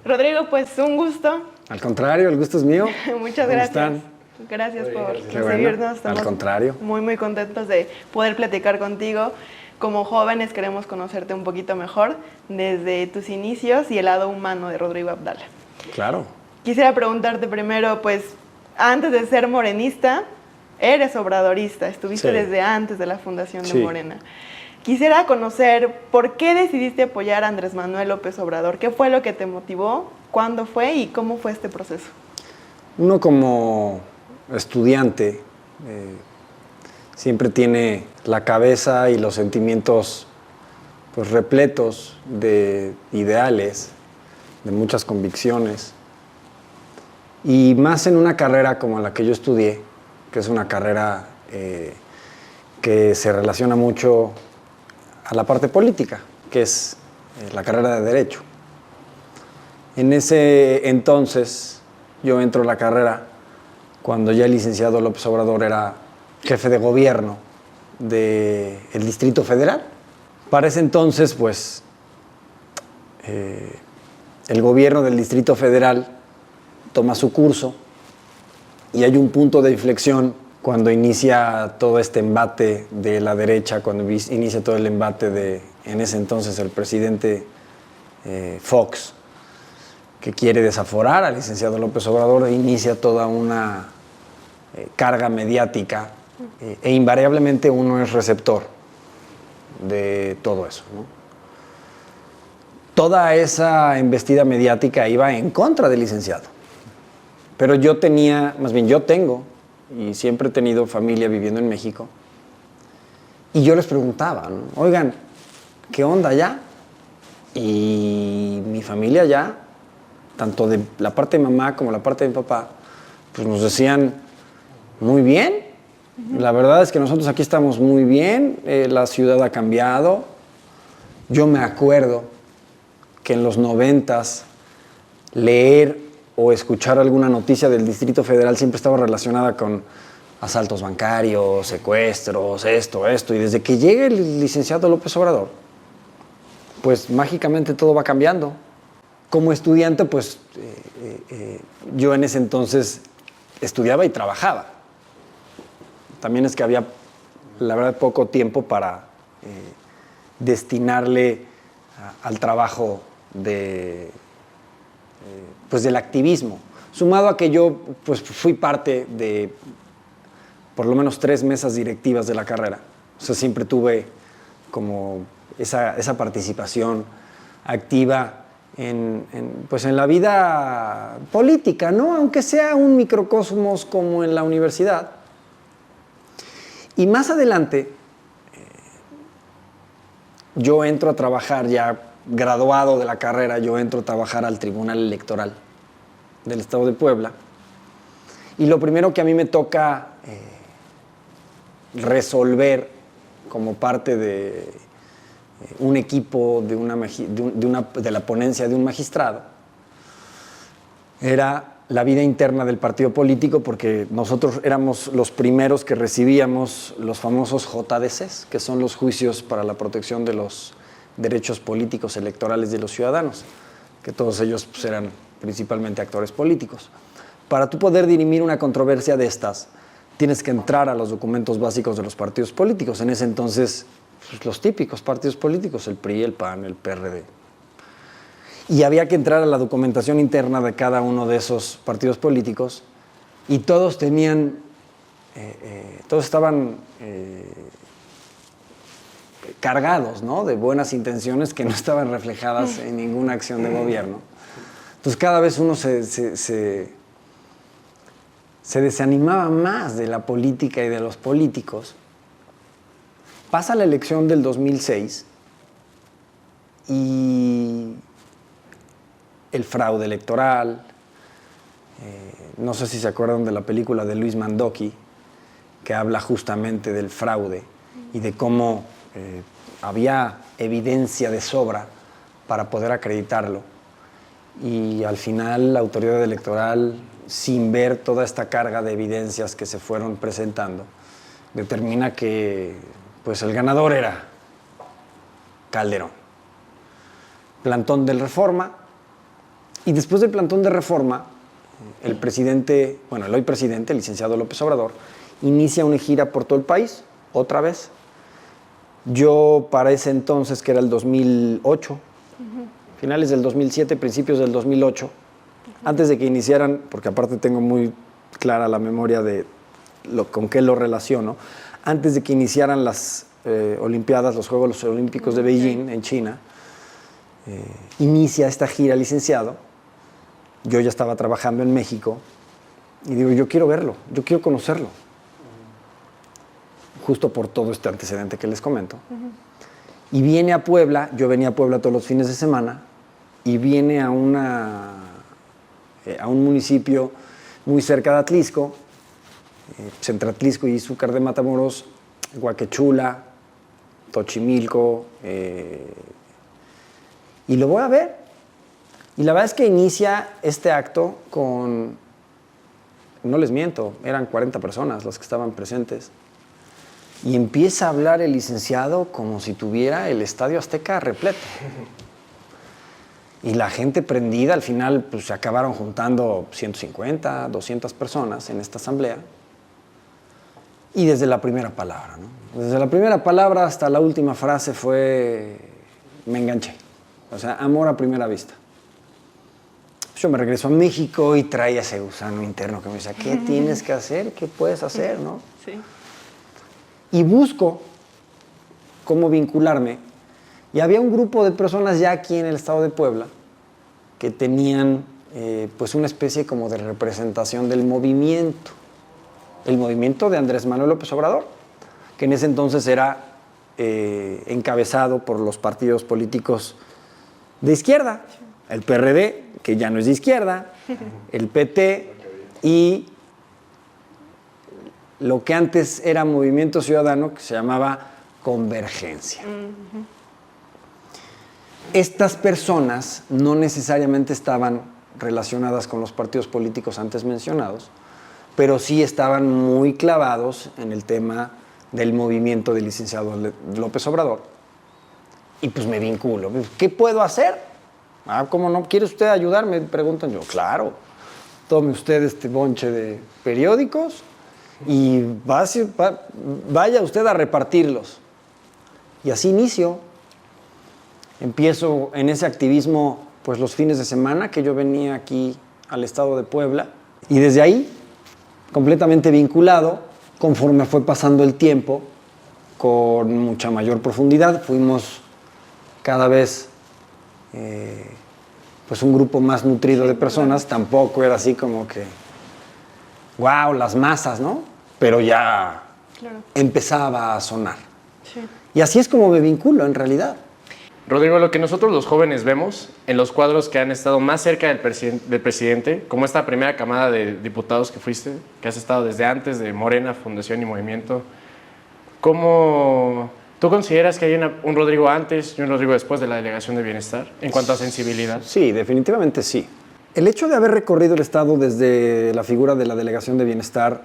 Rodrigo, pues un gusto. Al contrario, el gusto es mío. Muchas gracias. ¿Cómo están? Gracias por recibirnos. Bueno, Estamos al contrario. muy contentos de poder platicar contigo. Como jóvenes queremos conocerte un poquito mejor desde tus inicios y el lado humano de Rodrigo Abdala. Claro. Quisiera preguntarte primero, pues, antes de ser morenista, eres obradorista, estuviste desde antes de la fundación de Morena. Quisiera conocer por qué decidiste apoyar a Andrés Manuel López Obrador. ¿Qué fue lo que te motivó? ¿Cuándo fue? ¿Y cómo fue este proceso? Uno como estudiante siempre tiene la cabeza y los sentimientos pues, repletos de ideales, de muchas convicciones. Y más en una carrera como la que yo estudié, que es una carrera que se relaciona mucho a la parte política, que es la carrera de Derecho. En ese entonces yo entro a la carrera cuando ya el licenciado López Obrador era jefe de gobierno del Distrito Federal. Para ese entonces, pues, el gobierno del Distrito Federal toma su curso y hay un punto de inflexión cuando inicia todo este embate de la derecha, cuando inicia todo el embate de, en ese entonces, el presidente Fox, que quiere desaforar al licenciado López Obrador, e inicia toda una carga mediática e invariablemente uno es receptor de todo eso, ¿no? Toda esa embestida mediática iba en contra del licenciado. Pero yo tengo, y siempre he tenido familia viviendo en México, y yo les preguntaba, ¿no? Oigan, ¿qué onda allá? Y mi familia allá, tanto de la parte de mamá como la parte de mi papá, pues nos decían, muy bien, la verdad es que nosotros aquí estamos muy bien, la ciudad ha cambiado. Yo me acuerdo que en los 90s leer o escuchar alguna noticia del Distrito Federal siempre estaba relacionada con asaltos bancarios, secuestros, esto, y desde que llegue el licenciado López Obrador, pues mágicamente todo va cambiando. Como estudiante, pues yo en ese entonces estudiaba y trabajaba. También es que había, la verdad, poco tiempo para destinarle al trabajo pues del activismo. Sumado a que yo pues, fui parte de por lo menos 3 mesas directivas de la carrera. O sea, siempre tuve como esa participación activa pues en la vida política, ¿no? Aunque sea un microcosmos como en la universidad. Y más adelante, yo entro a trabajar, ya graduado de la carrera, yo entro a trabajar al Tribunal Electoral del Estado de Puebla. Y lo primero que a mí me toca resolver como parte de un equipo de la ponencia de un magistrado era la vida interna del partido político, porque nosotros éramos los primeros que recibíamos los famosos JDCs, que son los juicios para la protección de los derechos políticos electorales de los ciudadanos, que todos ellos pues, eran principalmente actores políticos. Para tú poder dirimir una controversia de estas, tienes que entrar a los documentos básicos de los partidos políticos. En ese entonces, pues, los típicos partidos políticos, el PRI, el PAN, el PRD. Y había que entrar a la documentación interna de cada uno de esos partidos políticos y todos tenían, todos estaban cargados, ¿no? De buenas intenciones que no estaban reflejadas en ninguna acción de gobierno. Entonces cada vez uno se desanimaba más de la política y de los políticos. Pasa la elección del 2006 y el fraude electoral, no sé si se acuerdan de la película de Luis Mandoki, que habla justamente del fraude y de cómo había evidencia de sobra para poder acreditarlo. Y al final la autoridad electoral, sin ver toda esta carga de evidencias que se fueron presentando, determina que pues, el ganador era Calderón. Plantón del Reforma, Y después del plantón de reforma, el presidente, bueno, el hoy presidente, el licenciado López Obrador, inicia una gira por todo el país, otra vez. Yo para ese entonces, que era el 2008, finales del 2007, principios del 2008, antes de que iniciaran, porque aparte tengo muy clara la memoria de con qué lo relaciono, antes de que iniciaran las Olimpiadas, los Juegos Olímpicos de Beijing, en China, inicia esta gira licenciado. Yo ya estaba trabajando en México y digo, yo quiero verlo, yo quiero conocerlo. Justo por todo este antecedente que les comento. Y viene a Puebla, yo venía a Puebla todos los fines de semana, y viene a un municipio muy cerca de Atlisco, entre Atlisco y Izúcar de Matamoros, Huaquechula, Xochimilco, y lo voy a ver. Y la verdad es que inicia este acto con, no les miento, eran 40 personas las que estaban presentes. Y empieza a hablar el licenciado como si tuviera el Estadio Azteca repleto. Y la gente prendida, al final pues, se acabaron juntando 150, 200 personas en esta asamblea. Y desde la primera palabra, ¿no? Desde la primera palabra hasta la última frase me enganché. O sea, amor a primera vista. Yo me regreso a México y traía ese gusano interno que me decía, ¿qué tienes que hacer? ¿Qué puedes hacer? ¿No? Sí. Y busco cómo vincularme. Y había un grupo de personas ya aquí en el estado de Puebla que tenían pues una especie como de representación del movimiento. El movimiento de Andrés Manuel López Obrador, que en ese entonces era encabezado por los partidos políticos de izquierda. El PRD, que ya no es de izquierda, el PT y lo que antes era Movimiento Ciudadano, que se llamaba Convergencia. Estas personas no necesariamente estaban relacionadas con los partidos políticos antes mencionados, pero sí estaban muy clavados en el tema del movimiento del licenciado López Obrador. Y pues me vinculo. ¿Qué puedo hacer? ¿Cómo no? ¿Quiere usted ayudarme? Me preguntan. Yo, claro. Tome usted este bonche de periódicos y vaya usted a repartirlos. Y así inicio. Empiezo en ese activismo pues los fines de semana que yo venía aquí al estado de Puebla. Y desde ahí, completamente vinculado, conforme fue pasando el tiempo, con mucha mayor profundidad, fuimos cada vez pues un grupo más nutrido de personas. Tampoco era así como que wow, las masas, ¿no? Pero ya empezaba a sonar. Sí. Y así es como me vinculo en realidad. Rodrigo, lo que nosotros los jóvenes vemos en los cuadros que han estado más cerca del presidente, como esta primera camada de diputados que fuiste, que has estado desde antes de Morena, Fundación y Movimiento, ¿cómo tú consideras que hay un Rodrigo antes y un Rodrigo después de la Delegación de Bienestar en cuanto a sensibilidad? Sí, definitivamente sí. El hecho de haber recorrido el Estado desde la figura de la Delegación de Bienestar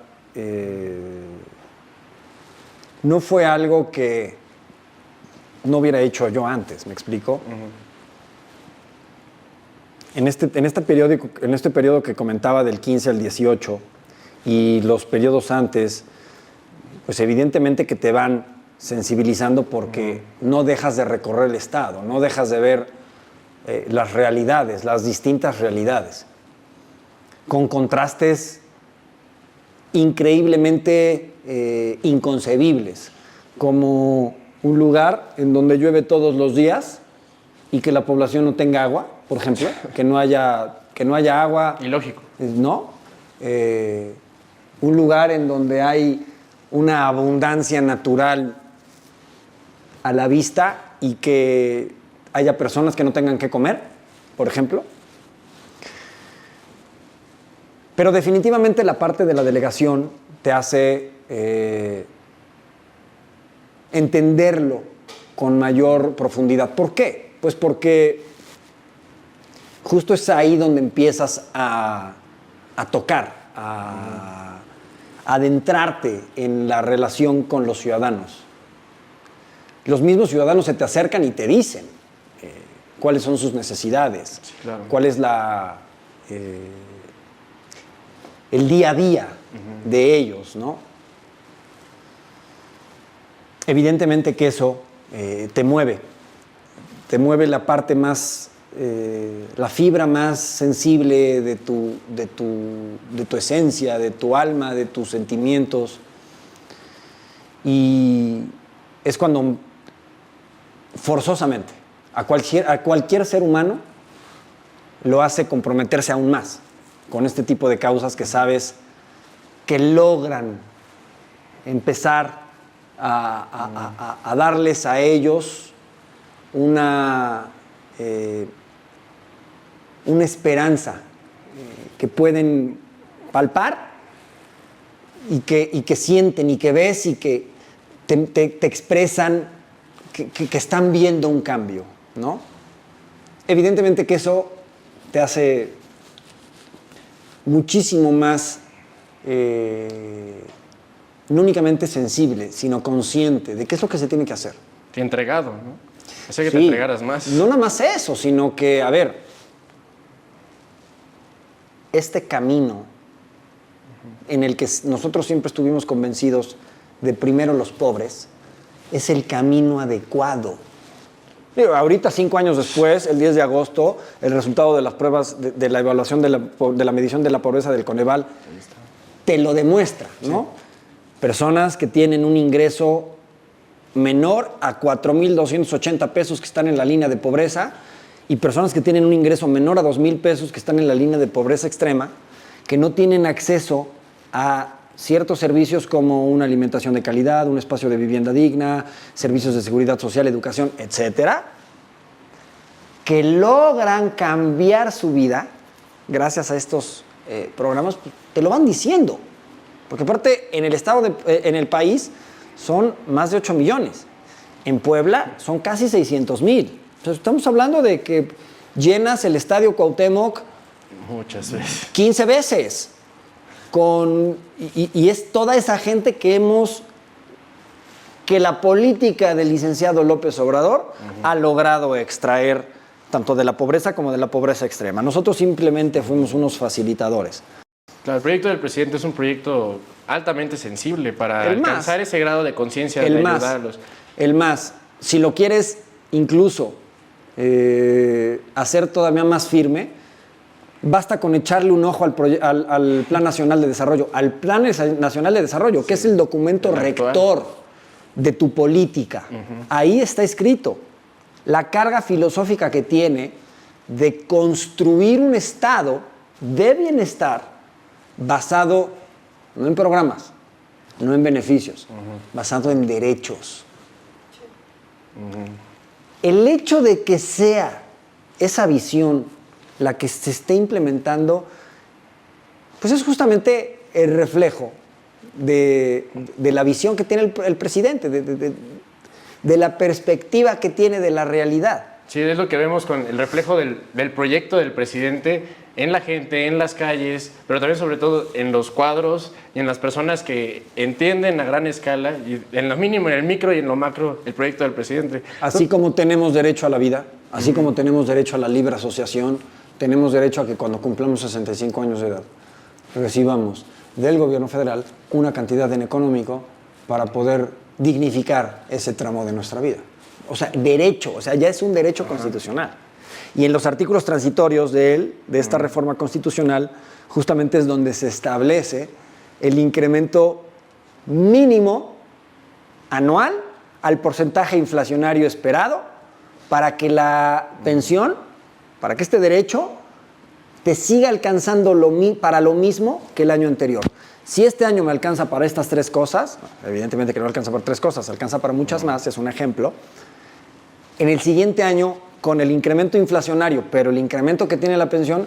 no fue algo que no hubiera hecho yo antes, ¿me explico? En este periodo que comentaba del 15 al 18 y los periodos antes, pues evidentemente que te van sensibilizando porque no dejas de recorrer el Estado, no dejas de ver las realidades, las distintas realidades, con contrastes increíblemente inconcebibles, como un lugar en donde llueve todos los días y que la población no tenga agua, por ejemplo, que no haya agua. Ilógico. ¿No? Un lugar en donde hay una abundancia natural a la vista y que haya personas que no tengan que comer, por ejemplo. Pero definitivamente la parte de la delegación te hace entenderlo con mayor profundidad. ¿Por qué? Pues porque justo es ahí donde empiezas a tocar, a adentrarte en la relación con los ciudadanos. Los mismos ciudadanos se te acercan y te dicen, cuáles son sus necesidades, Sí, claro. cuál es el día a día de ellos, ¿no? Evidentemente que eso te mueve la parte más, la fibra más sensible de tu esencia, de tu alma, de tus sentimientos. Y es cuando forzosamente a cualquier ser humano lo hace comprometerse aún más con este tipo de causas que sabes que logran empezar a darles a ellos una esperanza que pueden palpar y que sienten y que ves y que te expresan que están viendo un cambio, ¿no? Evidentemente que eso te hace muchísimo más no únicamente sensible, sino consciente de qué es lo que se tiene que hacer. Te he entregado, ¿no? Pensé que Sí, te entregaras más. no nada más eso, sino que, a ver, este camino en el que nosotros siempre estuvimos convencidos de primero los pobres, es el camino adecuado. Digo, ahorita, 5 años después, el 10 de agosto, el resultado de las pruebas de la evaluación de la medición de la pobreza del Coneval te lo demuestra, ¿no? Sí. Personas que tienen un ingreso menor a 4,280 pesos que están en la línea de pobreza y personas que tienen un ingreso menor a 2,000 pesos que están en la línea de pobreza extrema, que no tienen acceso a ciertos servicios como una alimentación de calidad, un espacio de vivienda digna, servicios de seguridad social, educación, etcétera, que logran cambiar su vida gracias a estos programas, te lo van diciendo. Porque aparte, en el país son más de 8 millones. En Puebla son casi 600,000. O sea, estamos hablando de que llenas el Estadio Cuauhtémoc muchas veces. 15 veces. Y es toda esa gente que la política del licenciado López Obrador ha logrado extraer tanto de la pobreza como de la pobreza extrema. Nosotros simplemente fuimos unos facilitadores. Claro, el proyecto del presidente es un proyecto altamente sensible para alcanzar ese grado de conciencia de ayudarlos. Si lo quieres incluso hacer todavía más firme, basta con echarle un ojo al Plan Nacional de Desarrollo, que es el documento rector de tu política. Ahí está escrito la carga filosófica que tiene de construir un estado de bienestar basado no en programas, no en beneficios, basado en derechos. El hecho de que sea esa visión la que se esté implementando, pues es justamente el reflejo de la visión que tiene el presidente, de la perspectiva que tiene de la realidad. Sí, es lo que vemos con el reflejo del proyecto del presidente en la gente, en las calles, pero también sobre todo en los cuadros y en las personas que entienden a gran escala, y en lo mínimo, en el micro y en lo macro, el proyecto del presidente. Así como tenemos derecho a la vida, así como tenemos derecho a la libre asociación, tenemos derecho a que cuando cumplamos 65 años de edad recibamos del gobierno federal una cantidad en económico para poder dignificar ese tramo de nuestra vida. O sea, derecho, o sea, ya es un derecho constitucional. Y en los artículos transitorios de esta reforma constitucional, justamente es donde se establece el incremento mínimo anual al porcentaje inflacionario esperado para que la pensión, para que este derecho te siga alcanzando para lo mismo que el año anterior. Si este año me alcanza para estas 3 cosas, evidentemente que no alcanza para 3 cosas, alcanza para muchas más, es un ejemplo. En el siguiente año, con el incremento inflacionario, pero el incremento que tiene la pensión,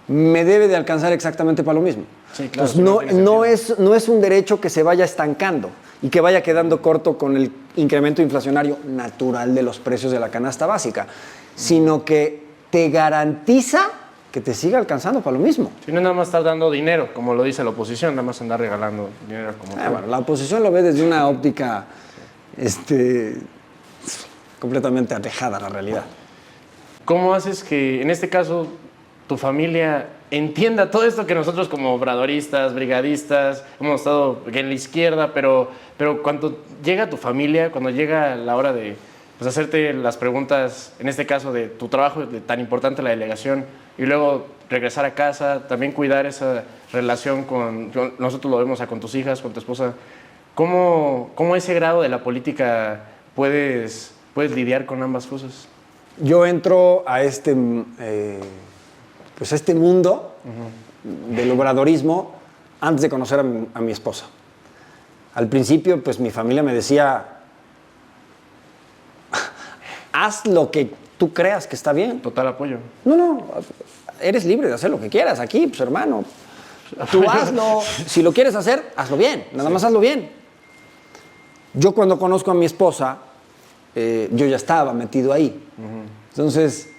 me debe de alcanzar exactamente para lo mismo. Sí, claro, entonces, no es un derecho que se vaya estancando y que vaya quedando corto con el incremento inflacionario natural de los precios de la canasta básica, sino que te garantiza que te siga alcanzando para lo mismo. Si no nada más estar dando dinero, como lo dice la oposición, nada más andar regalando dinero. Bueno, la oposición lo ve desde una óptica completamente alejada de la realidad. ¿Cómo haces que, en este caso, tu familia entienda todo esto que nosotros como obradoristas, brigadistas, hemos estado en la izquierda, pero cuando llega tu familia, cuando llega la hora de pues, hacerte las preguntas, en este caso de tu trabajo tan importante, la delegación, y luego regresar a casa, también cuidar esa relación nosotros lo vemos con tus hijas, con tu esposa, ¿cómo ese grado de la política puedes lidiar con ambas cosas? Yo entro a este mundo del obradorismo antes de conocer a mi esposa. Al principio, pues mi familia me decía, haz lo que tú creas que está bien. Total apoyo. No, eres libre de hacer lo que quieras aquí, pues hermano. Tú hazlo. Si lo quieres hacer, hazlo bien. Nada más hazlo bien. Yo cuando conozco a mi esposa, yo ya estaba metido ahí. Entonces,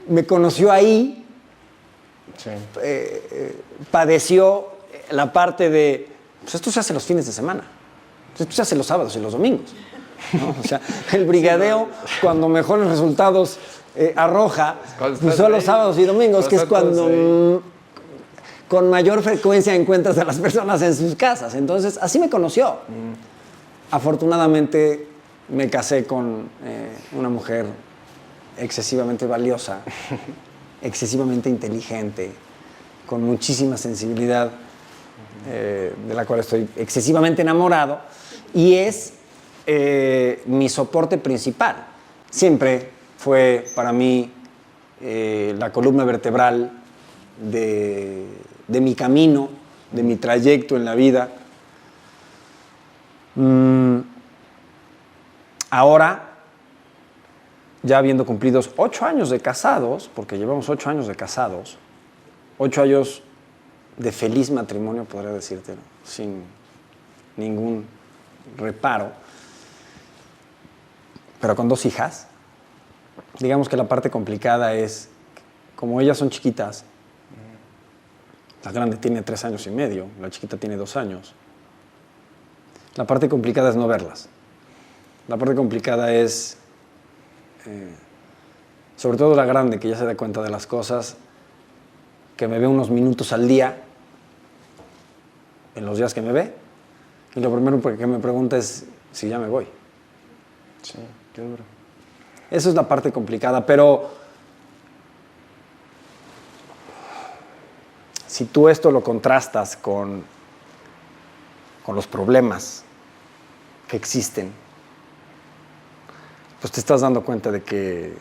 me conoció ahí, sí. Padeció la parte de, pues esto se hace los fines de semana, esto se hace los sábados y los domingos, ¿no? O sea, el brigadeo, cuando mejores resultados arroja, pues son los sábados y domingos, que es cuando con mayor frecuencia encuentras a las personas en sus casas. Entonces, así me conoció. Afortunadamente, me casé con una mujer excesivamente valiosa, excesivamente inteligente, con muchísima sensibilidad, de la cual estoy excesivamente enamorado, y es mi soporte principal. Siempre fue para mí la columna vertebral de mi camino, de mi trayecto en la vida. Ahora, ya habiendo cumplido 8 años de casados, porque llevamos 8 años de casados, 8 años de feliz matrimonio, podría decirte, ¿no? Sin ningún reparo, pero con 2 hijas. Digamos que la parte complicada es, como ellas son chiquitas, la grande tiene 3 años y medio, la chiquita tiene 2 años, la parte complicada es no verlas. La parte complicada es, sobre todo la grande, que ya se da cuenta de las cosas, que me ve unos minutos al día, en los días que me ve, y lo primero que me pregunta es si ya me voy. Sí, qué duro. Eso es la parte complicada, pero si tú esto lo contrastas con los problemas que existen, pues te estás dando cuenta de que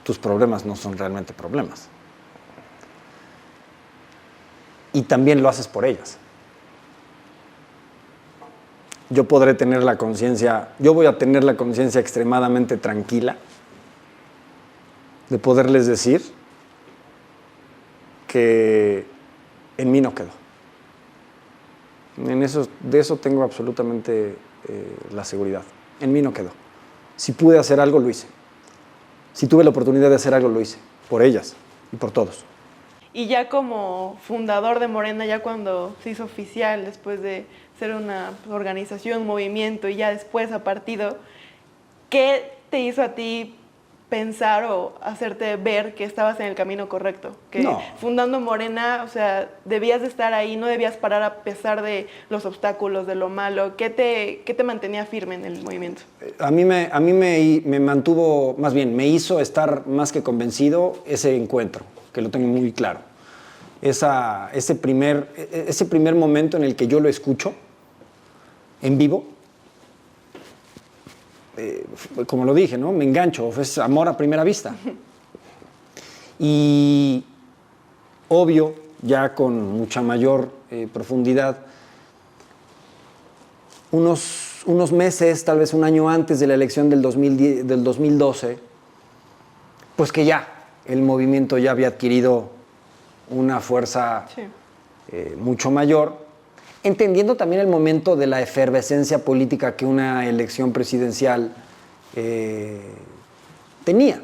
tus problemas no son realmente problemas. Y también lo haces por ellas. Yo podré tener la conciencia, yo voy a tener la conciencia extremadamente tranquila de poderles decir que en mí no quedó. De eso tengo absolutamente la seguridad. En mí no quedó. Si pude hacer algo, lo hice. Si tuve la oportunidad de hacer algo, lo hice. Por ellas y por todos. Y ya como fundador de Morena, ya cuando se hizo oficial, después de ser una organización, un movimiento y ya después a partido, ¿qué te hizo a ti pensar o hacerte ver que estabas en el camino correcto? Que no. Fundando Morena, o sea, debías de estar ahí, no debías parar a pesar de los obstáculos, de lo malo. ¿Qué te mantenía firme en el movimiento? A mí me mantuvo, más bien, me hizo estar más que convencido ese encuentro, que lo tengo muy claro. Ese primer momento en el que yo lo escucho en vivo, como lo dije, ¿no? Me engancho, es amor a primera vista. Y obvio, ya con mucha mayor profundidad, unos meses, tal vez un año antes de la elección del 2012, pues que ya el movimiento ya había adquirido una fuerza Sí. Mucho mayor, entendiendo también el momento de la efervescencia política que una elección presidencial tenía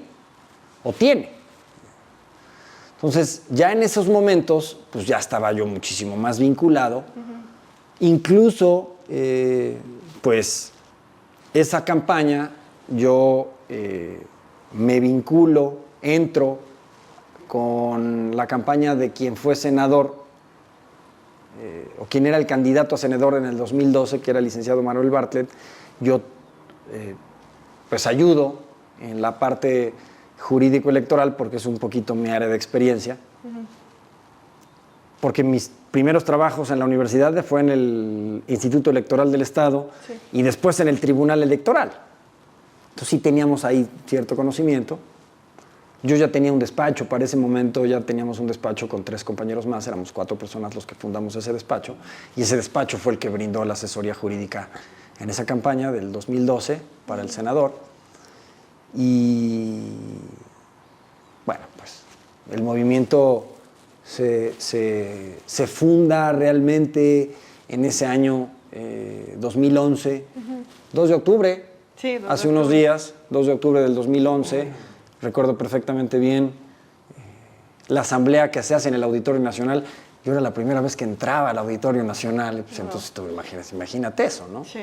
o tiene. Entonces, ya en esos momentos, pues ya estaba yo muchísimo más vinculado. Incluso, pues, esa campaña yo me vinculo, entro con la campaña de quien fue senador, o quien era el candidato a senador en el 2012, que era el licenciado Manuel Bartlett. Yo pues ayudo en la parte jurídico-electoral porque es un poquito mi área de experiencia. Porque mis primeros trabajos en la universidad fue en el Instituto Electoral del Estado y después en el Tribunal Electoral. Entonces sí teníamos ahí cierto conocimiento. Yo ya tenía un despacho, para ese momento ya teníamos un despacho con 3 compañeros más, éramos 4 personas los que fundamos ese despacho, y ese despacho fue el que brindó la asesoría jurídica en esa campaña del 2012 para el senador. Y bueno, pues el movimiento se funda realmente en ese año 2011, 2 de octubre, Sí, 2 de hace unos octubre. días, 2 de octubre del 2011, recuerdo perfectamente bien la asamblea que se hace en el Auditorio Nacional. Yo era la primera vez que entraba al Auditorio Nacional, pues entonces tú imagínate eso, ¿no? Sí.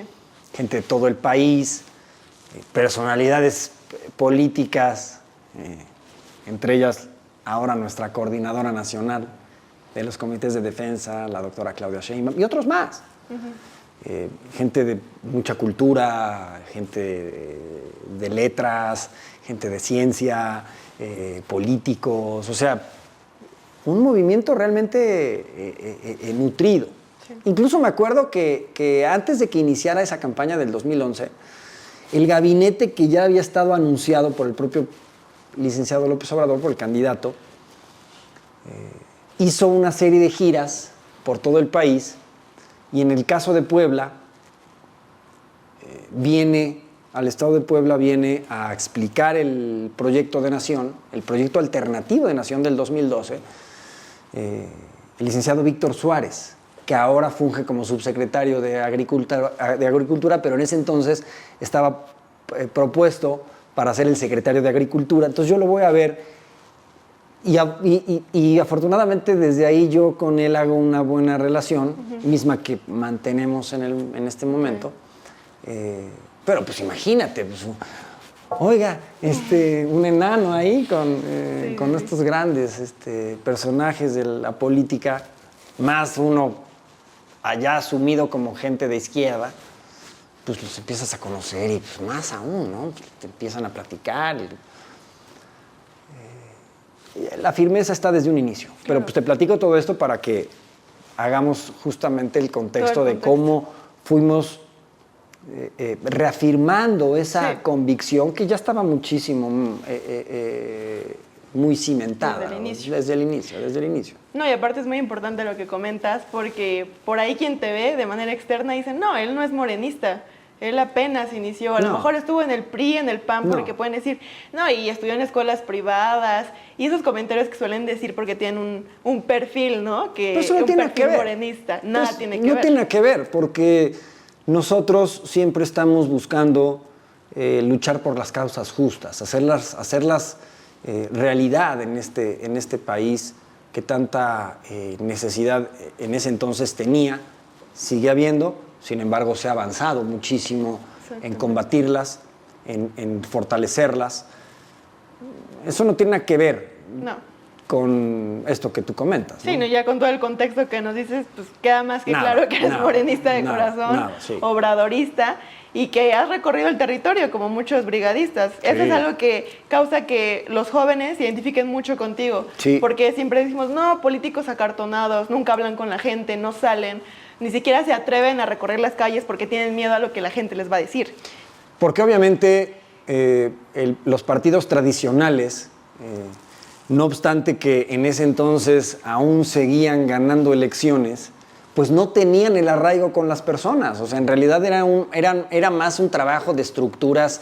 Gente de todo el país, personalidades políticas, entre ellas ahora nuestra coordinadora nacional de los comités de defensa, la doctora Claudia Sheinbaum, y otros más. Gente de mucha cultura, gente de letras, gente de ciencia, políticos, o sea, un movimiento realmente nutrido. Sí. Incluso me acuerdo que antes de que iniciara esa campaña del 2011, el gabinete que ya había estado anunciado por el propio licenciado López Obrador, por el candidato, hizo una serie de giras por todo el país, y en el caso de Puebla, al estado de Puebla viene a explicar el proyecto de nación, el proyecto alternativo de nación del 2012, el licenciado Víctor Suárez, que ahora funge como subsecretario de Agricultura, pero en ese entonces estaba propuesto para ser el secretario de Agricultura. Entonces yo lo voy a ver y afortunadamente desde ahí yo con él hago una buena relación, misma que mantenemos en este momento. Pero pues imagínate, pues, oiga, un enano ahí con estos grandes personajes de la política, más uno allá asumido como gente de izquierda, pues los empiezas a conocer y pues más aún, ¿no? Te empiezan a platicar. La firmeza está desde un inicio, claro. Pero pues te platico todo esto para que hagamos justamente el contexto de cómo fuimos reafirmando esa convicción que ya estaba muchísimo muy cimentada. Desde el inicio. No, y aparte es muy importante lo que comentas, porque por ahí quien te ve de manera externa dice, no, él no es morenista, él apenas inició, a lo mejor estuvo en el PRI, en el PAN, porque pueden decir, no, y estudió en escuelas privadas, y esos comentarios que suelen decir porque tienen un perfil, ¿no? Que eso no tiene que ver. Morenista, nada tiene que ver. No tiene que ver, porque nosotros siempre estamos buscando luchar por las causas justas, hacerlas realidad en este país que tanta necesidad en ese entonces tenía, sigue habiendo. Sin embargo, se ha avanzado muchísimo en combatirlas, en fortalecerlas. Eso no tiene nada que ver con esto que tú comentas. Sí, ¿no? Ya con todo el contexto que nos dices, pues queda más que claro que eres morenista de corazón, obradorista, y que has recorrido el territorio como muchos brigadistas. Sí. Eso es algo que causa que los jóvenes se identifiquen mucho contigo. Sí. Porque siempre decimos, no, políticos acartonados, nunca hablan con la gente, no salen, ni siquiera se atreven a recorrer las calles porque tienen miedo a lo que la gente les va a decir. Porque obviamente los partidos tradicionales, no obstante que en ese entonces aún seguían ganando elecciones, pues no tenían el arraigo con las personas. O sea, en realidad era más un trabajo de estructuras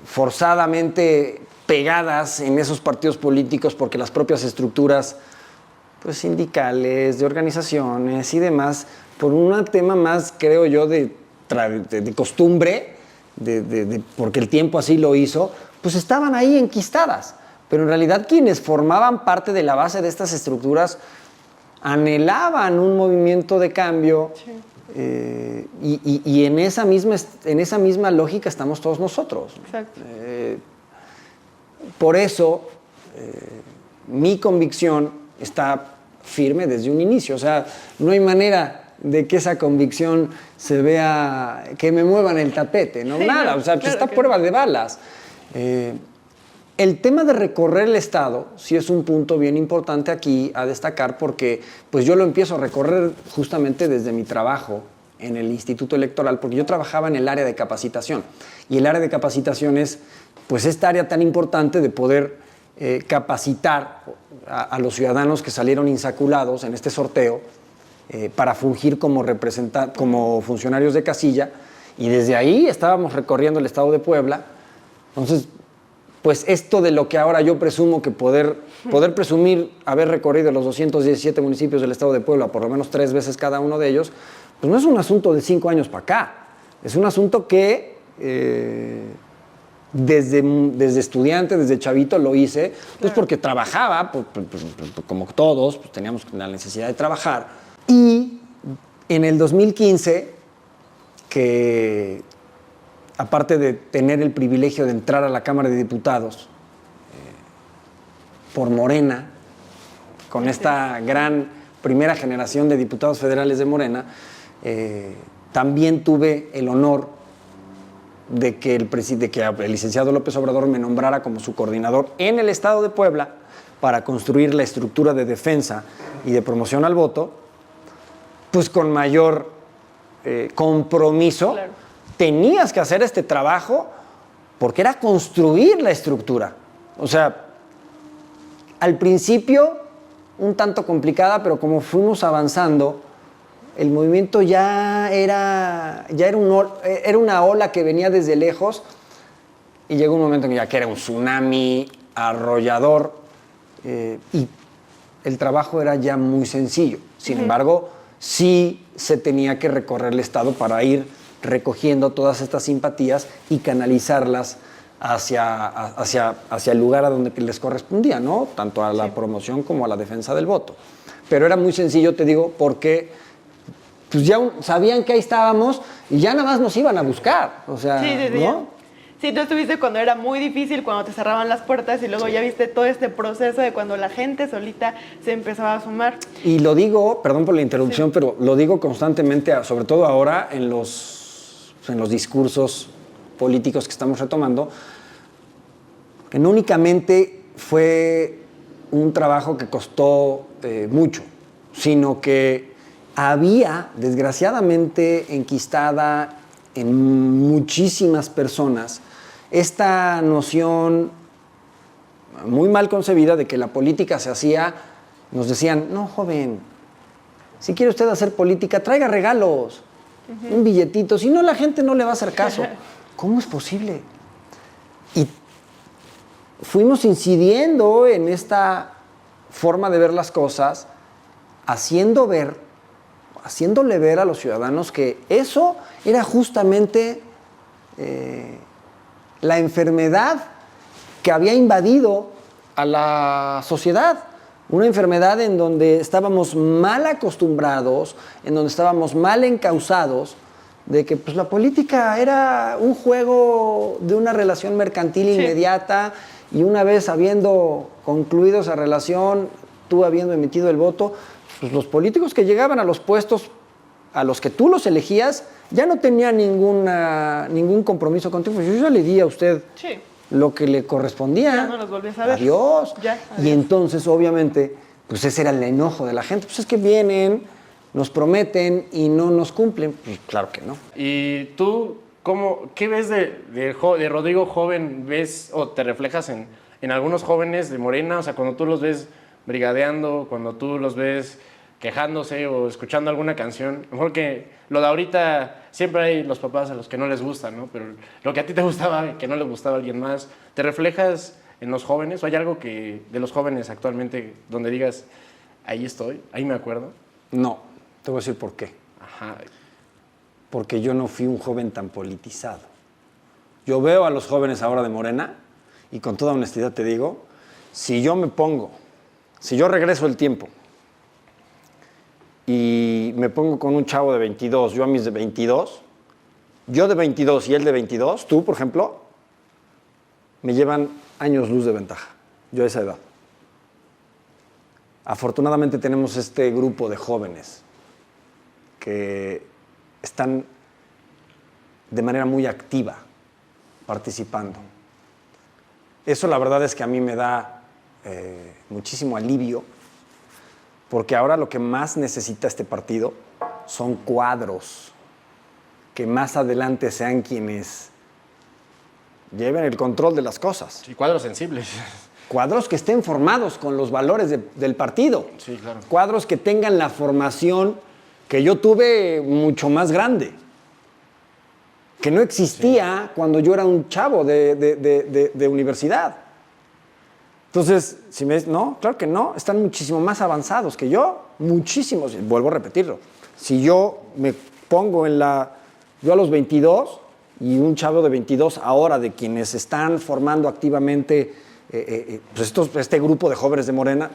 forzadamente pegadas en esos partidos políticos, porque las propias estructuras pues sindicales, de organizaciones y demás, por un tema más, creo yo, de costumbre, porque el tiempo así lo hizo, pues estaban ahí enquistadas. Pero en realidad quienes formaban parte de la base de estas estructuras anhelaban un movimiento de cambio y en esa misma lógica estamos todos nosotros. Exacto. Por eso, mi convicción está firme desde un inicio. O sea, no hay manera de que esa convicción se vea, que me muevan el tapete, ¿no? Sí, Nada, no, o sea, pues claro está a que prueba de balas. El tema de recorrer el Estado sí es un punto bien importante aquí a destacar porque pues yo lo empiezo a recorrer justamente desde mi trabajo en el Instituto Electoral, porque yo trabajaba en el área de capacitación. Y el área de capacitación es pues esta área tan importante de poder capacitar a los ciudadanos que salieron insaculados en este sorteo para fungir como funcionarios de casilla. Y desde ahí estábamos recorriendo el Estado de Puebla. Entonces, pues esto de lo que ahora yo presumo que poder presumir haber recorrido los 217 municipios del Estado de Puebla, por lo menos 3 veces cada uno de ellos, pues no es un asunto de 5 años para acá. Es un asunto que desde estudiante, desde chavito lo hice, pues porque trabajaba, pues, como todos, pues teníamos la necesidad de trabajar. Y en el 2015, que aparte de tener el privilegio de entrar a la Cámara de Diputados por Morena, con esta gran primera generación de diputados federales de Morena, también tuve el honor de que el licenciado López Obrador me nombrara como su coordinador en el Estado de Puebla para construir la estructura de defensa y de promoción al voto, pues con mayor compromiso. Claro. Tenías que hacer este trabajo porque era construir la estructura. O sea, al principio un tanto complicada, pero como fuimos avanzando, el movimiento ya era una ola que venía desde lejos y llegó un momento en que era un tsunami arrollador y el trabajo era ya muy sencillo. Sin embargo, sí se tenía que recorrer el Estado para ir recogiendo todas estas simpatías y canalizarlas hacia el lugar a donde les correspondía, ¿no? Tanto a la promoción como a la defensa del voto. Pero era muy sencillo, te digo, porque pues ya sabían que ahí estábamos y ya nada más nos iban a buscar, o sea, ¿no? Sí, tú estuviste cuando era muy difícil, cuando te cerraban las puertas y luego ya viste todo este proceso de cuando la gente solita se empezaba a sumar. Y lo digo, perdón por la interrupción, pero lo digo constantemente, sobre todo ahora en los discursos políticos que estamos retomando, que no únicamente fue un trabajo que costó mucho, sino que había, desgraciadamente, enquistada en muchísimas personas esta noción muy mal concebida de que la política se hacía, nos decían, no, joven, si quiere usted hacer política, traiga regalos, un billetito, si no la gente no le va a hacer caso. ¿Cómo es posible? Y fuimos incidiendo en esta forma de ver las cosas, haciéndole ver a los ciudadanos que eso era justamente la enfermedad que había invadido a la sociedad. Una enfermedad en donde estábamos mal acostumbrados, en donde estábamos mal encausados, de que pues, la política era un juego de una relación mercantil inmediata y una vez habiendo concluido esa relación, tú habiendo emitido el voto, pues los políticos que llegaban a los puestos a los que tú los elegías ya no tenían ningún compromiso contigo. Pues yo ya le di a usted lo que le correspondía. Ya no los volvías a ver. Adiós. Ya, adiós. Y entonces, obviamente, pues ese era el enojo de la gente. Pues es que vienen, nos prometen y no nos cumplen. Pues claro que no. ¿Y tú qué ves de Rodrigo joven? ¿Ves o te reflejas en algunos jóvenes de Morena? O sea, cuando tú los ves brigadeando, cuando tú los ves quejándose o escuchando alguna canción. Mejor que lo de ahorita, siempre hay los papás a los que no les gusta, ¿no? Pero lo que a ti te gustaba, que no le gustaba a alguien más, ¿te reflejas en los jóvenes? ¿O hay algo de los jóvenes actualmente donde digas, ahí estoy, ahí me acuerdo? No, te voy a decir por qué. Ajá. Porque yo no fui un joven tan politizado. Yo veo a los jóvenes ahora de Morena y con toda honestidad te digo, si yo regreso el tiempo y me pongo con un chavo de 22, yo a mis de 22, yo de 22 y él de 22, tú, por ejemplo, me llevan años luz de ventaja, yo a esa edad. Afortunadamente tenemos este grupo de jóvenes que están de manera muy activa participando. Eso la verdad es que a mí me da muchísimo alivio, porque ahora lo que más necesita este partido son cuadros que más adelante sean quienes lleven el control de las cosas. Sí, cuadros sensibles. Cuadros que estén formados con los valores del partido. Sí, claro. Cuadros que tengan la formación que yo tuve mucho más grande, que no existía cuando yo era un chavo de universidad. Entonces, si me dices, no, claro que no, están muchísimo más avanzados que yo, muchísimos, y vuelvo a repetirlo. Si yo me pongo yo a los 22 y un chavo de 22 ahora, de quienes están formando activamente pues este grupo de jóvenes de Morena,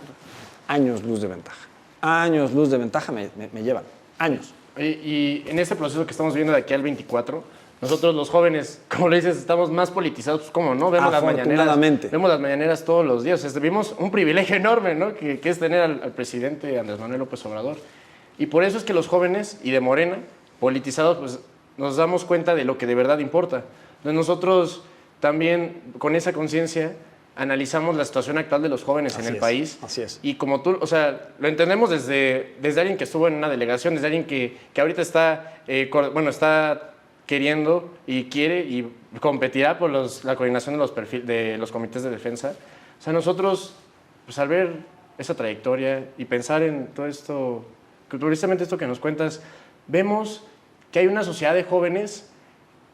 años luz de ventaja. Años luz de ventaja me llevan, años. Y en este proceso que estamos viendo de aquí al 24, nosotros los jóvenes, como le dices, estamos más politizados, pues cómo no, vemos las mañaneras todos los días. Vimos un privilegio enorme, ¿no? que es tener al presidente Andrés Manuel López Obrador. Y por eso es que los jóvenes y de Morena, politizados, pues nos damos cuenta de lo que de verdad importa. Entonces nosotros también, con esa conciencia, analizamos la situación actual de los jóvenes en el país. Así es. Y como tú, o sea, lo entendemos desde alguien que estuvo en una delegación, desde alguien que ahorita está, está queriendo y quiere y competirá por la coordinación de los comités de defensa. O sea, nosotros, pues al ver esa trayectoria y pensar en todo esto, precisamente esto que nos cuentas, vemos que hay una sociedad de jóvenes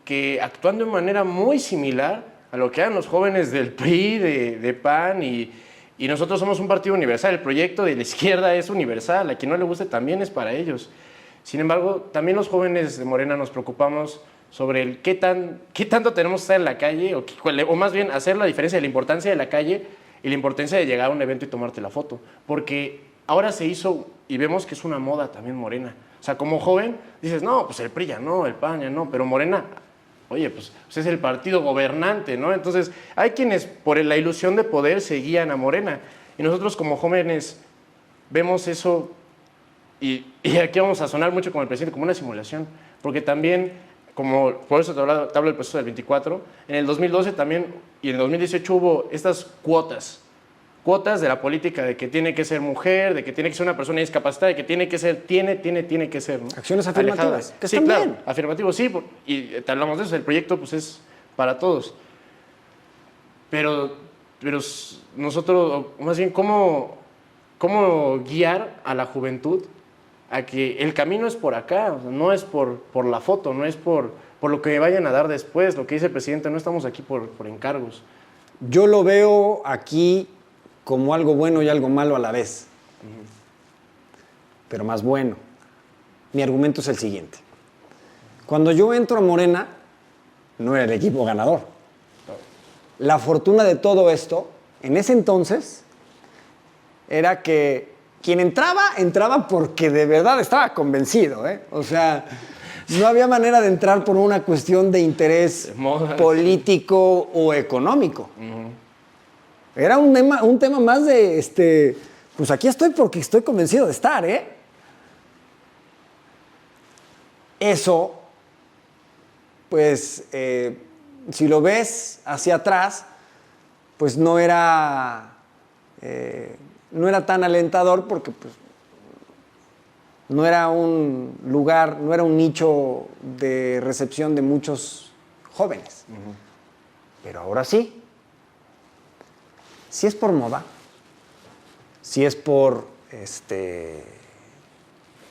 que actúan de una manera muy similar a lo que eran los jóvenes del PRI, de PAN, y nosotros somos un partido universal. El proyecto de la izquierda es universal, a quien no le guste también es para ellos. Sin embargo, también los jóvenes de Morena nos preocupamos sobre el qué tanto tenemos que estar en la calle, o más bien hacer la diferencia de la importancia de la calle y la importancia de llegar a un evento y tomarte la foto. Porque ahora se hizo, y vemos que es una moda también Morena. O sea, como joven dices, no, pues el PRI ya no, el PAN ya no, pero Morena, oye, pues es el partido gobernante, ¿no? Entonces, hay quienes por la ilusión de poder se guían a Morena. Y nosotros como jóvenes vemos eso, y aquí vamos a sonar mucho como el presidente, como una simulación. Porque también, por eso te hablo del proceso del 24, en el 2012 también, y en el 2018 hubo estas cuotas de la política, de que tiene que ser mujer, de que tiene que ser una persona discapacitada, de que tiene que ser, tiene que ser, ¿no? Acciones afirmativas, que están bien. Afirmativos, sí, y te hablamos de eso, el proyecto pues es para todos. Pero nosotros, más bien, ¿cómo guiar a la juventud a que el camino es por acá? O sea, no es por la foto, no es por lo que me vayan a dar después, lo que dice el presidente, no estamos aquí por encargos. Yo lo veo aquí como algo bueno y algo malo a la vez. Pero más bueno. Mi argumento es el siguiente. Cuando yo entro a Morena, no era el equipo ganador. La fortuna de todo esto, en ese entonces, era que quien entraba porque de verdad estaba convencido, ¿eh? O sea, no había manera de entrar por una cuestión de interés político o económico. Era un tema más de, pues aquí estoy porque estoy convencido de estar, ¿eh? Eso, pues, si lo ves hacia atrás, pues no era tan alentador porque, pues, no era un lugar, no era un nicho de recepción de muchos jóvenes. Pero ahora sí. Si es por moda, si es por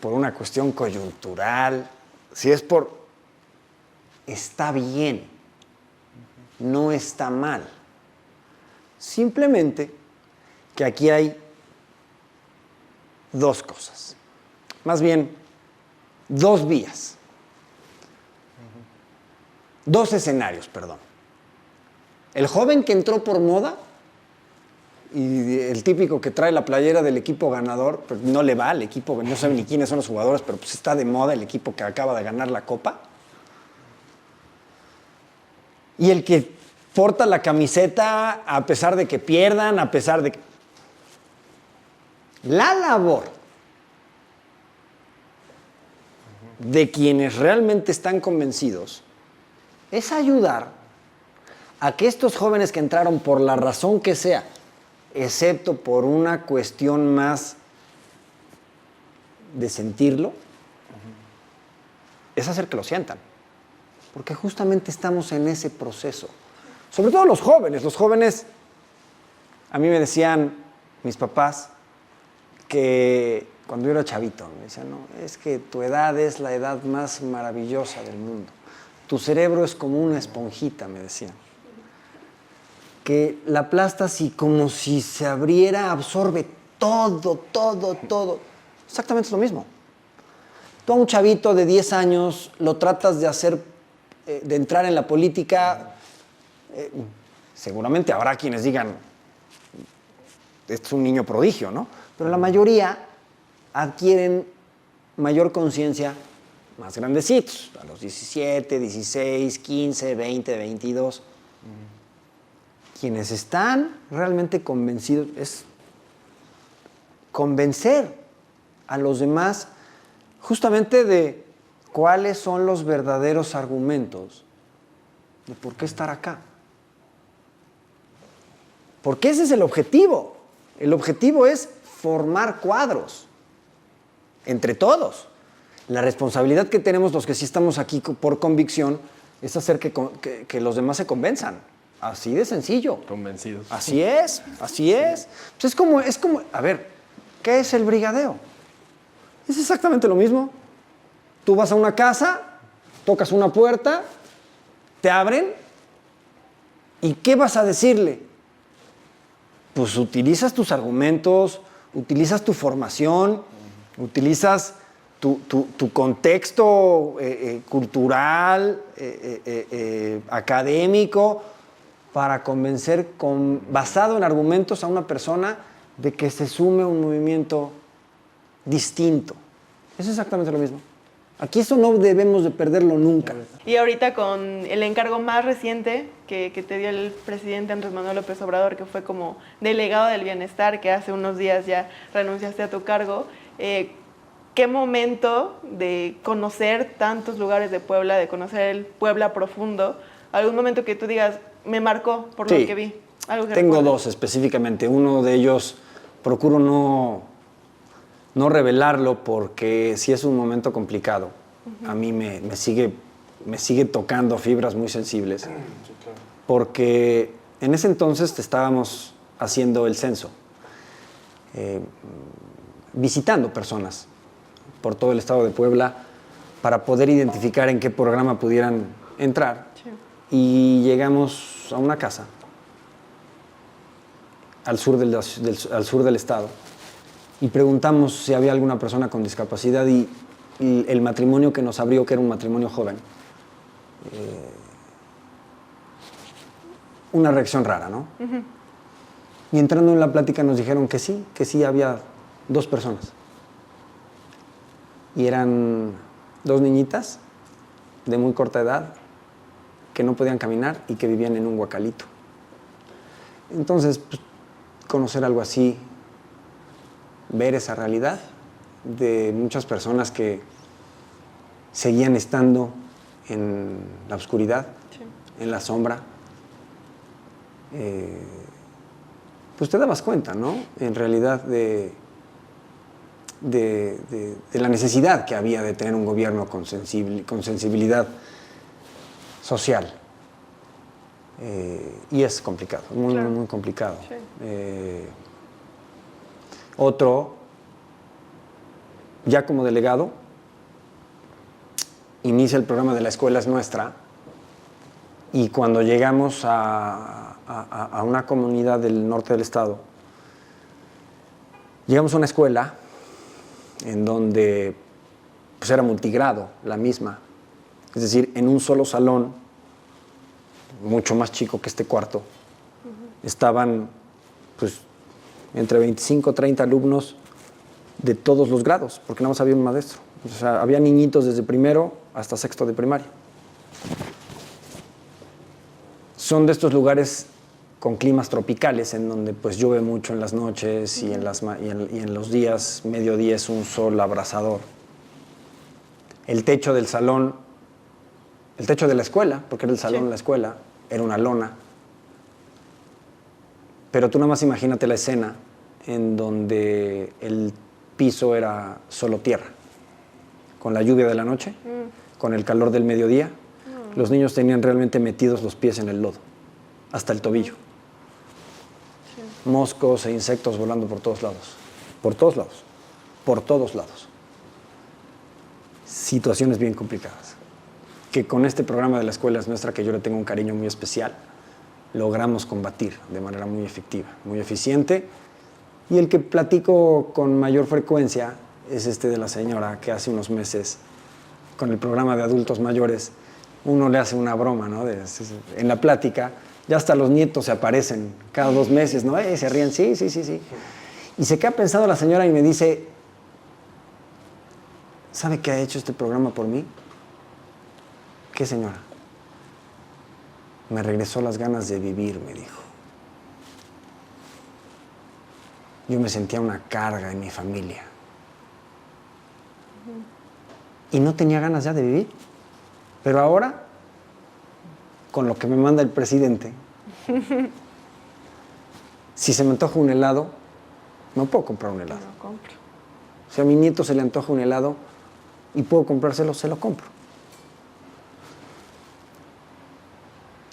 una cuestión coyuntural, si es está bien, no está mal. Simplemente que aquí hay dos cosas, más bien dos vías, dos escenarios, perdón. El joven que entró por moda y el típico que trae la playera del equipo ganador, pues no le va al equipo, no sabe ni quiénes son los jugadores, pero pues está de moda el equipo que acaba de ganar la copa. Y el que porta la camiseta a pesar de que pierdan, a pesar de que... La labor de quienes realmente están convencidos es ayudar a que estos jóvenes que entraron por la razón que sea, excepto por una cuestión más de sentirlo, es hacer que lo sientan. Porque justamente estamos en ese proceso. Sobre todo los jóvenes, a mí me decían mis papás que cuando yo era chavito, me decían, no, es que tu edad es la edad más maravillosa del mundo. Tu cerebro es como una esponjita, me decían. Que la aplastas y como si se abriera, absorbe todo. Exactamente lo mismo. Tú a un chavito de 10 años lo tratas de hacer, de entrar en la política, seguramente habrá quienes digan, este es un niño prodigio, ¿no? Pero la mayoría adquieren mayor conciencia más grandecitos, a los 17, 16, 15, 20, 22. Quienes están realmente convencidos es convencer a los demás justamente de cuáles son los verdaderos argumentos de por qué estar acá. Porque ese es el objetivo. El objetivo es formar cuadros entre todos. La responsabilidad que tenemos los que sí estamos aquí por convicción es hacer que los demás se convenzan. Así de sencillo. Convencidos. Así es. Pues es como, a ver, ¿qué es el brigadeo? Es exactamente lo mismo. Tú vas a una casa, tocas una puerta, te abren, ¿y qué vas a decirle? Pues utilizas tus argumentos, utilizas tu formación, utilizas tu contexto cultural, académico, para convencer basado en argumentos a una persona de que se sume a un movimiento distinto. Es exactamente lo mismo. Aquí eso no debemos de perderlo nunca. Y ahorita con el encargo más reciente que te dio el presidente Andrés Manuel López Obrador, que fue como delegado del bienestar, que hace unos días ya renunciaste a tu cargo, ¿qué momento de conocer tantos lugares de Puebla, de conocer el Puebla profundo, algún momento que tú digas, me marcó por lo que vi? ¿Algo que tengo recuerdes? dos específicamente. Uno de ellos procuro no revelarlo porque sí es un momento complicado. A mí me sigue tocando fibras muy sensibles. Sí, claro. Porque en ese entonces estábamos haciendo el censo, visitando personas por todo el estado de Puebla para poder identificar en qué programa pudieran entrar. Sí. Y llegamos a una casa al sur del estado y preguntamos si había alguna persona con discapacidad y el matrimonio que nos abrió, que era un matrimonio joven, una reacción rara, ¿no? Uh-huh. Y entrando en la plática nos dijeron que sí había 2 personas. Y eran 2 niñitas de muy corta edad que no podían caminar y que vivían en un huacalito. Entonces, pues, conocer algo así, ver esa realidad de muchas personas que seguían estando en la oscuridad, sí, en la sombra, pues te dabas cuenta, ¿no? En realidad de la necesidad que había de tener un gobierno con sensibilidad social. Y es complicado, muy, claro, muy complicado. Sí. Otro, ya como delegado, inicia el programa de La Escuela es Nuestra, y cuando llegamos a una comunidad del norte del estado, llegamos a una escuela en donde pues, era multigrado, la misma, es decir, en un solo salón, mucho más chico que este cuarto, estaban pues entre 25 o 30 alumnos de todos los grados, porque nada más había un maestro. O sea, había niñitos desde primero hasta sexto de primaria. Son de estos lugares con climas tropicales, en donde pues llueve mucho en las noches y en los días, mediodía es un sol abrasador. El techo del salón, el techo de la escuela, porque era el salón de la escuela, era una lona. Pero tú nada más imagínate la escena en donde el piso era solo tierra. Con la lluvia de la noche, con el calor del mediodía, los niños tenían realmente metidos los pies en el lodo, hasta el tobillo. Moscos e insectos volando por todos lados. Por todos lados. Por todos lados. Situaciones bien complicadas. Que con este programa de la Escuela es Nuestra, que yo le tengo un cariño muy especial, logramos combatir de manera muy efectiva, muy eficiente. Y el que platico con mayor frecuencia es este de la señora que hace unos meses, con el programa de adultos mayores, uno le hace una broma, ¿no? En la plática, ya hasta los nietos se aparecen cada 2 meses, ¿no? Se ríen, sí. Y se queda pensando la señora y me dice, ¿sabe qué ha hecho este programa por mí? ¿Qué, señora? Me regresó las ganas de vivir, me dijo. Yo me sentía una carga en mi familia. Y no tenía ganas ya de vivir. Pero ahora, con lo que me manda el presidente, si se me antoja un helado, no puedo comprar un helado. No compro. Si a mi nieto se le antoja un helado y puedo comprárselo, se lo compro.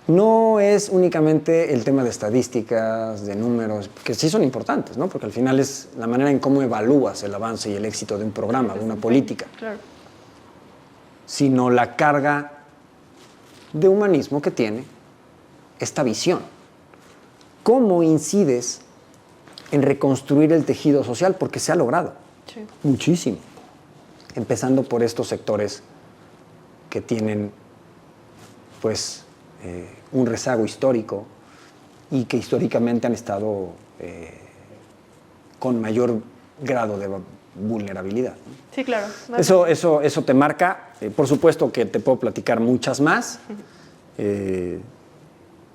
No es únicamente el tema de estadísticas, de números, que sí son importantes, ¿no? Porque al final es la manera en cómo evalúas el avance y el éxito de un programa, de una política. Claro. Sino la carga de humanismo que tiene esta visión. ¿Cómo incides en reconstruir el tejido social? Porque se ha logrado muchísimo. Empezando por estos sectores que tienen, pues, un rezago histórico y que históricamente han estado con mayor grado de vulnerabilidad. Sí, claro. Eso te marca. Por supuesto que te puedo platicar muchas más.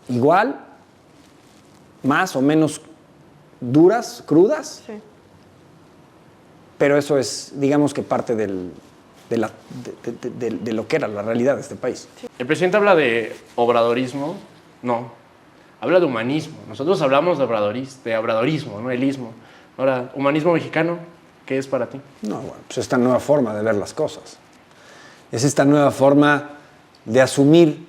Igual, más o menos duras, crudas. Sí. Pero eso es, digamos que parte de lo que era la realidad de este país. El presidente habla de obradorismo. No, habla de humanismo. Nosotros hablamos de obradorismo, no elismo. Ahora, humanismo mexicano, ¿qué es para ti? No, bueno, pues esta nueva forma de ver las cosas. Es esta nueva forma de asumir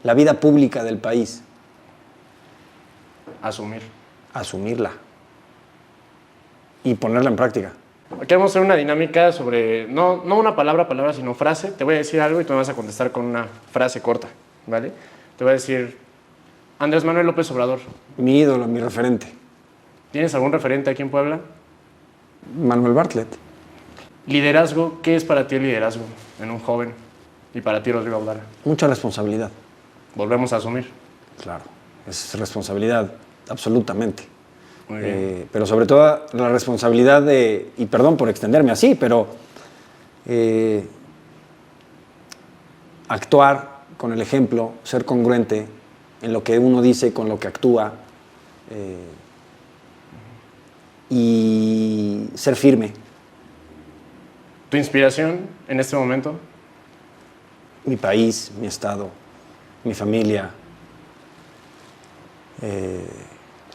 la vida pública del país. Asumirla. Y ponerla en práctica. Aquí vamos a hacer una dinámica sobre, no una palabra, sino frase. Te voy a decir algo y tú me vas a contestar con una frase corta, ¿vale? Te voy a decir, Andrés Manuel López Obrador. Mi ídolo, mi referente. ¿Tienes algún referente aquí en Puebla? Manuel Bartlett. Liderazgo, ¿qué es para ti el liderazgo en un joven? Y para ti, Rodrigo Audara. Mucha responsabilidad. Volvemos a asumir. Claro, es responsabilidad, absolutamente. Muy bien. Pero sobre todo la responsabilidad de, y perdón por extenderme así, pero actuar con el ejemplo, ser congruente en lo que uno dice con lo que actúa, y ser firme. ¿Tu inspiración en este momento? Mi país, mi estado, mi familia,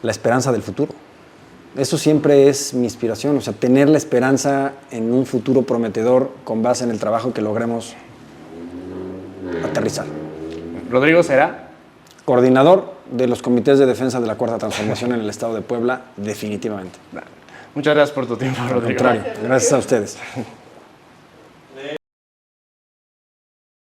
la esperanza del futuro. Eso siempre es mi inspiración, o sea, tener la esperanza en un futuro prometedor con base en el trabajo que logremos aterrizar. Rodrigo será coordinador de los comités de defensa de la Cuarta Transformación en el estado de Puebla, definitivamente. Muchas gracias por tu tiempo, Rodrigo. Al contrario, gracias a ustedes.